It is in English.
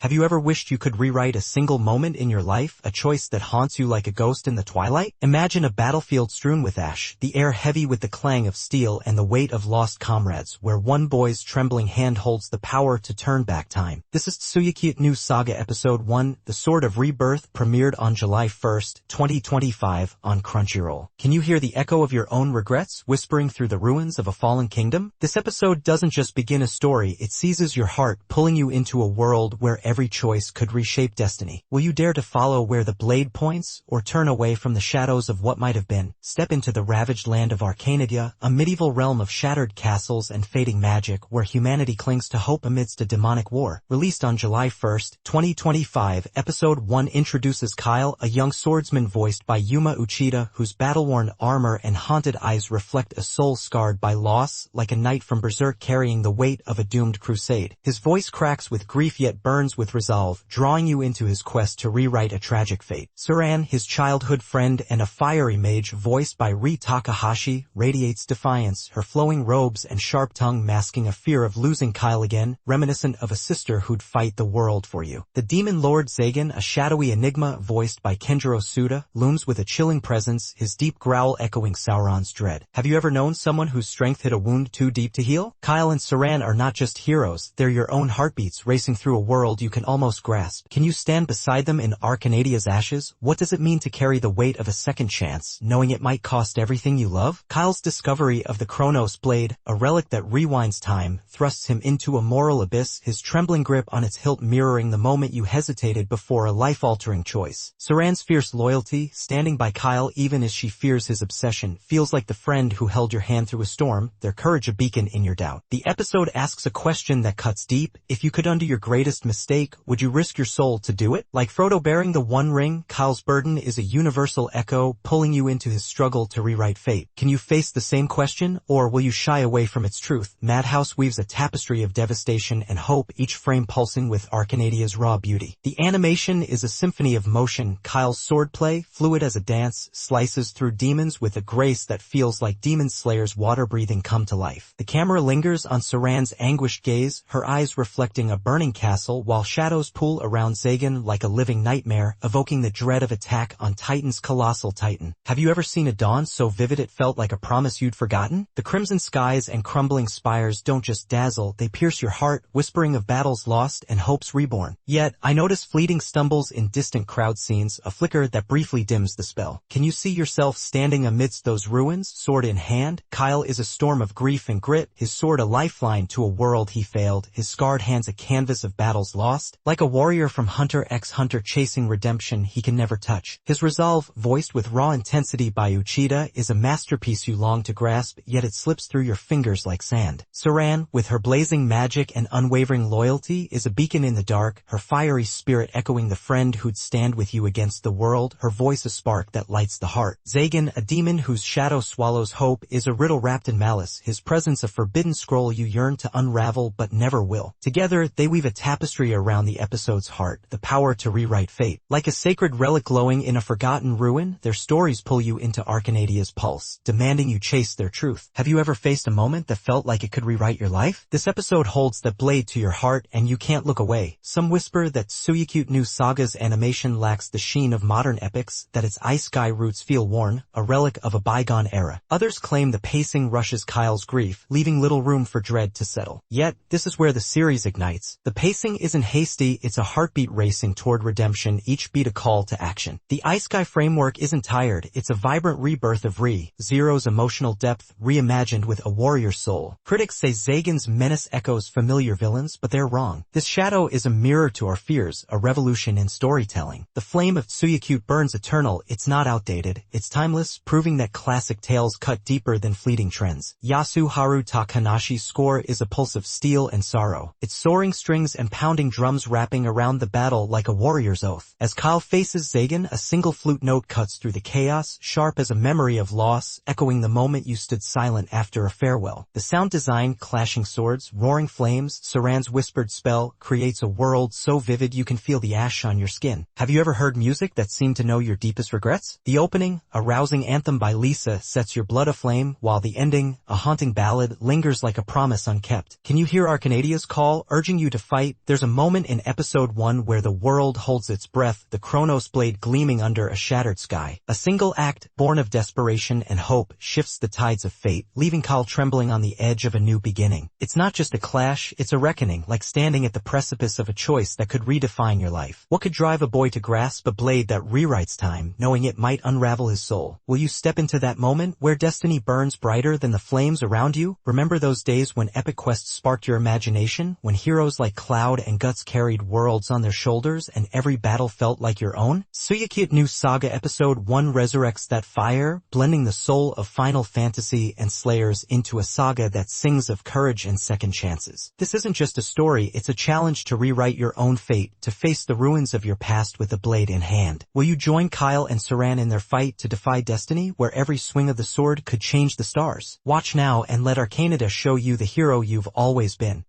Have you ever wished you could rewrite a single moment in your life, a choice that haunts you like a ghost in the twilight? Imagine a battlefield strewn with ash, the air heavy with the clang of steel and the weight of lost comrades, where one boy's trembling hand holds the power to turn back time. This is Tsuyokute New Saga Episode 1, The Sword of Rebirth, premiered on July 1st, 2025, on Crunchyroll. Can you hear the echo of your own regrets whispering through the ruins of a fallen kingdom? This episode doesn't just begin a story, it seizes your heart, pulling you into a world where every choice could reshape destiny. Will you dare to follow where the blade points, or turn away from the shadows of what might have been? Step into the ravaged land of Arcanadia, a medieval realm of shattered castles and fading magic where humanity clings to hope amidst a demonic war. Released on July 1st, 2025, Episode 1 introduces Kyle, a young swordsman voiced by Yuma Uchida, whose battle-worn armor and haunted eyes reflect a soul scarred by loss, like a knight from Berserk carrying the weight of a doomed crusade. His voice cracks with grief yet burns with resolve, drawing you into his quest to rewrite a tragic fate. Suran, his childhood friend and a fiery mage voiced by Rie Takahashi, radiates defiance, her flowing robes and sharp tongue masking a fear of losing Kyle again, reminiscent of a sister who'd fight the world for you. The demon lord Zagan, a shadowy enigma voiced by Kenjiro Suda, looms with a chilling presence, his deep growl echoing Sauron's dread. Have you ever known someone whose strength hid a wound too deep to heal? Kyle and Suran are not just heroes, they're your own heartbeats racing through a world you can almost grasp. Can you stand beside them in Arcanadia's ashes? What does it mean to carry the weight of a second chance, knowing it might cost everything you love? Kyle's discovery of the Chronos blade, a relic that rewinds time, thrusts him into a moral abyss, his trembling grip on its hilt mirroring the moment you hesitated before a life-altering choice. Suran's fierce loyalty, standing by Kyle even as she fears his obsession, feels like the friend who held your hand through a storm, their courage a beacon in your doubt. The episode asks a question that cuts deep. If you could undo your greatest mistake, would you risk your soul to do it? Like Frodo bearing the One Ring, Kyle's burden is a universal echo, pulling you into his struggle to rewrite fate. Can you face the same question, or will you shy away from its truth? Madhouse weaves a tapestry of devastation and hope, each frame pulsing with Arcanadia's raw beauty. The animation is a symphony of motion. Kyle's swordplay, fluid as a dance, slices through demons with a grace that feels like Demon Slayer's water-breathing come to life. The camera lingers on Suran's anguished gaze, her eyes reflecting a burning castle, while shadows pool around Zagan like a living nightmare, evoking the dread of attack on Titan's colossal titan. Have you ever seen a dawn so vivid it felt like a promise you'd forgotten? The crimson skies and crumbling spires don't just dazzle, they pierce your heart, whispering of battles lost and hopes reborn. Yet, I notice fleeting stumbles in distant crowd scenes, a flicker that briefly dims the spell. Can you see yourself standing amidst those ruins, sword in hand? Kyle is a storm of grief and grit, his sword a lifeline to a world he failed, his scarred hands a canvas of battles lost. Like a warrior from Hunter x Hunter chasing redemption he can never touch. His resolve, voiced with raw intensity by Uchida, is a masterpiece you long to grasp, yet it slips through your fingers like sand. Suran, with her blazing magic and unwavering loyalty, is a beacon in the dark, her fiery spirit echoing the friend who'd stand with you against the world, her voice a spark that lights the heart. Zagan, a demon whose shadow swallows hope, is a riddle wrapped in malice, his presence a forbidden scroll you yearn to unravel but never will. Together, they weave a tapestry around the episode's heart, the power to rewrite fate. Like a sacred relic glowing in a forgotten ruin, their stories pull you into Arcanadia's pulse, demanding you chase their truth. Have you ever faced a moment that felt like it could rewrite your life? This episode holds that blade to your heart and you can't look away. Some whisper that Tsuyokute New Saga's animation lacks the sheen of modern epics, that its ice sky roots feel worn, a relic of a bygone era. Others claim the pacing rushes Kyle's grief, leaving little room for dread to settle. Yet, this is where the series ignites. The pacing isn't hasty, it's a heartbeat racing toward redemption, each beat a call to action. The ice sky framework isn't tired, it's a vibrant rebirth of Zero's emotional depth, reimagined with a warrior soul. Critics say Zagan's menace echoes familiar villains, but they're wrong. This shadow is a mirror to our fears, a revolution in storytelling. The flame of Tsuyokute burns eternal, it's not outdated, it's timeless, proving that classic tales cut deeper than fleeting trends. Yasuharu Takanashi's score is a pulse of steel and sorrow, its soaring strings and pounding drums wrapping around the battle like a warrior's oath. As Kyle faces Zagan, a single flute note cuts through the chaos, sharp as a memory of loss, echoing the moment you stood silent after a farewell. The sound design, clashing swords, roaring flames, Suran's whispered spell, creates a world so vivid you can feel the ash on your skin. Have you ever heard music that seemed to know your deepest regrets? The opening, a rousing anthem by Lisa, sets your blood aflame, while the ending, a haunting ballad, lingers like a promise unkept. Can you hear Arcanadia's call, urging you to fight? There's a moment moment in Episode 1 where the world holds its breath, the Chronos blade gleaming under a shattered sky. A single act, born of desperation and hope, shifts the tides of fate, leaving Kyle trembling on the edge of a new beginning. It's not just a clash, it's a reckoning, like standing at the precipice of a choice that could redefine your life. What could drive a boy to grasp a blade that rewrites time, knowing it might unravel his soul? Will you step into that moment where destiny burns brighter than the flames around you? Remember those days when epic quests sparked your imagination, when heroes like Cloud and Guts carried worlds on their shoulders and every battle felt like your own? Tsuyokute New Saga Episode 1 resurrects that fire, blending the soul of Final Fantasy and Slayers into a saga that sings of courage and second chances. This isn't just a story, it's a challenge to rewrite your own fate, to face the ruins of your past with a blade in hand. Will you join Kyle and Saran in their fight to defy destiny, where every swing of the sword could change the stars? Watch now and let Arcanida show you the hero you've always been.